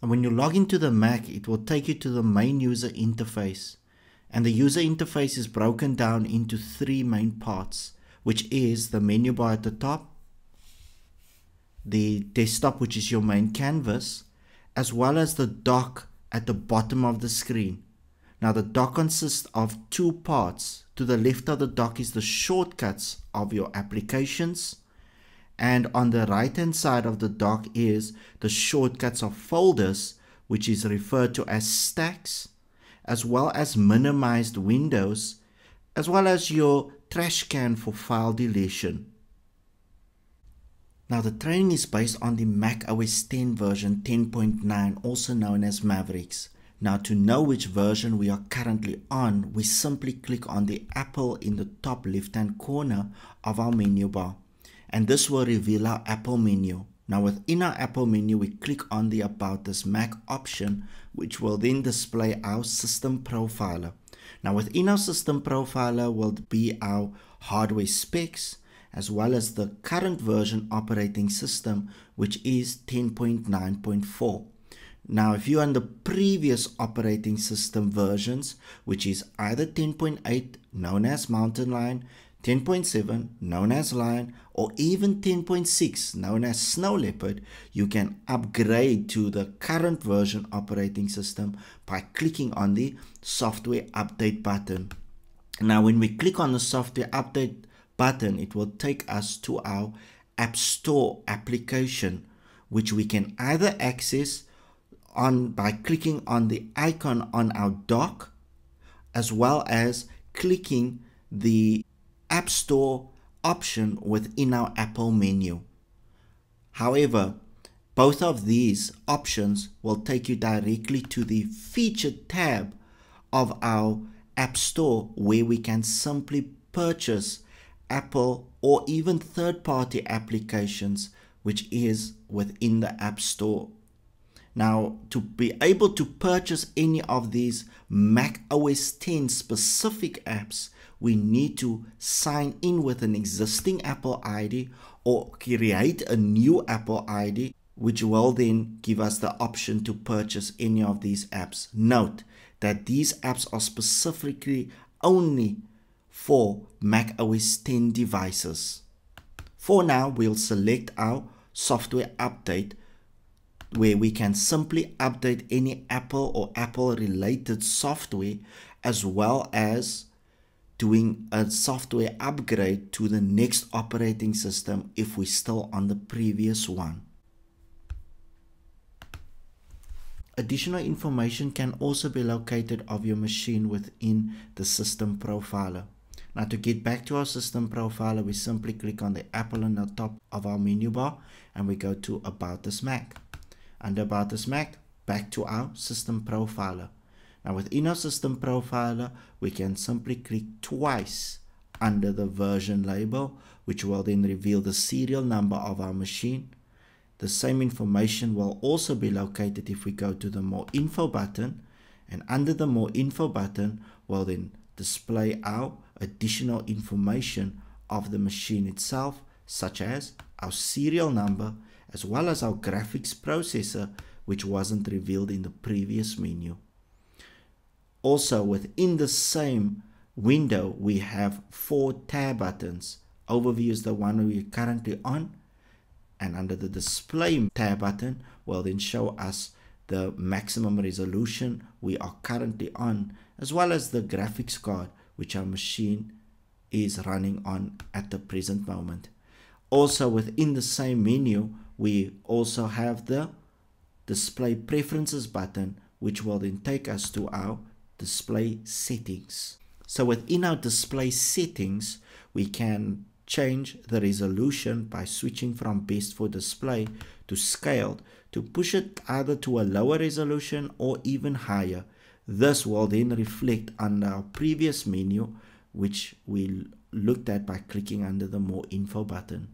And when you log into the Mac, it will take you to the main user interface. And the user interface is broken down into three main parts, which is the menu bar at the top, the desktop, which is your main canvas, as well as the dock at the bottom of the screen. Now the dock consists of two parts. To the left of the dock is the shortcuts of your applications, and on the right hand side of the dock is the shortcuts of folders, which is referred to as stacks, as well as minimized windows, as well as your trash can for file deletion. Now the training is based on the Mac OS X version 10.9, also known as Mavericks. Now to know which version we are currently on, we simply click on the Apple in the top left hand corner of our menu bar. And this will reveal our Apple menu. Now within our Apple menu, we click on the About This Mac option, which will then display our system profiler. Now within our system profiler will be our hardware specs, as well as the current version operating system, which is 10.9.4. Now if you're on the previous operating system versions, which is either 10.8 known as Mountain Lion, 10.7 known as Lion, or even 10.6 known as Snow Leopard, you can upgrade to the current version operating system by clicking on the software update button. Now when we click on the software update button, it will take us to our App Store application, which we can either access by clicking on the icon on our dock, as well as clicking the App Store option within our Apple menu. However, both of these options will take you directly to the featured tab of our App Store, where we can simply purchase Apple or even third-party applications, which is within the App Store. Now, to be able to purchase any of these Mac OS X specific apps, we need to sign in with an existing Apple ID or create a new Apple ID, which will then give us the option to purchase any of these apps. Note that these apps are specifically only for Mac OS X devices. For now, we'll select our software update, where we can simply update any Apple or Apple related software, as well as doing a software upgrade to the next operating system if we're still on the previous one. Additional information can also be located of your machine within the system profiler. Now to get back to our system profiler, we simply click on the Apple on the top of our menu bar and we go to About This Mac. Under About This Mac, back to our system profiler. Now within our system profiler, we can simply click twice under the version label, which will then reveal the serial number of our machine. The same information will also be located if we go to the More Info button, and under the More Info button will then display our additional information of the machine itself, such as our serial number, as well as our graphics processor, which wasn't revealed in the previous menu. Also within the same window, we have 4 tab buttons. Overview is the one we're currently on, and under the display tab button will then show us the maximum resolution we are currently on, as well as the graphics card which our machine is running on at the present moment. Also within the same menu, we also have the display preferences button, which will then take us to our display settings. So within our display settings, we can change the resolution by switching from best for display to scaled to push it either to a lower resolution or even higher. This will then reflect on our previous menu, which we looked at by clicking under the More Info button.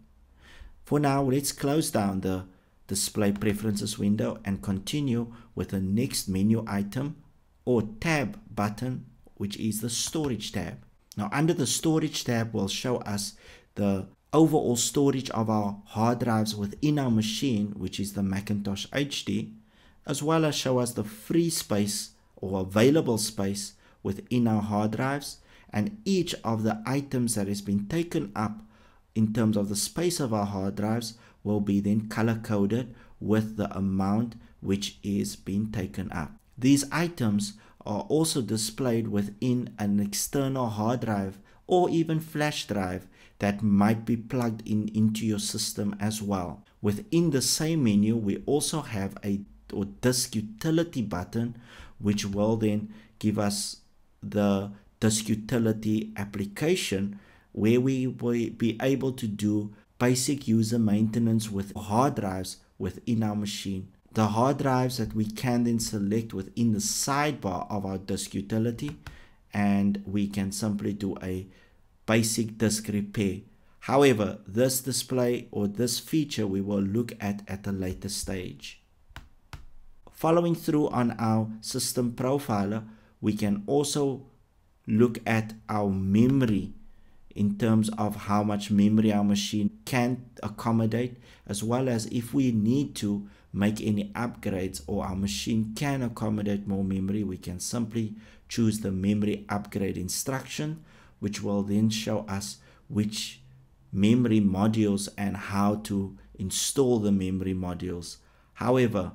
For now, let's close down the display preferences window and continue with the next menu item or tab button, which is the storage tab. Now under the storage tab will show us the overall storage of our hard drives within our machine, which is the Macintosh HD, as well as show us the free space or available space within our hard drives, and each of the items that has been taken up in terms of the space of our hard drives will be then color coded with the amount which is being taken up. These items are also displayed within an external hard drive or even flash drive that might be plugged in into your system as well. Within the same menu, we also have a disk utility button, which will then give us the disk utility application, where we will be able to do basic user maintenance with hard drives within our machine. The hard drives that we can then select within the sidebar of our disk utility, and we can simply do a basic disk repair. However, this display or this feature we will look at a later stage. Following through on our system profiler, we can also look at our memory in terms of how much memory our machine can accommodate, as well as if we need to make any upgrades or our machine can accommodate more memory, we can simply choose the memory upgrade instruction, which will then show us which memory modules and how to install the memory modules. However,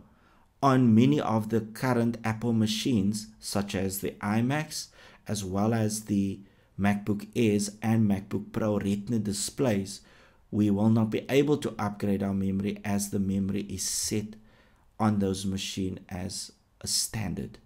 on many of the current Apple machines, such as the iMacs, as well as the MacBook Airs and MacBook Pro Retina displays, we will not be able to upgrade our memory as the memory is set on those machines as a standard.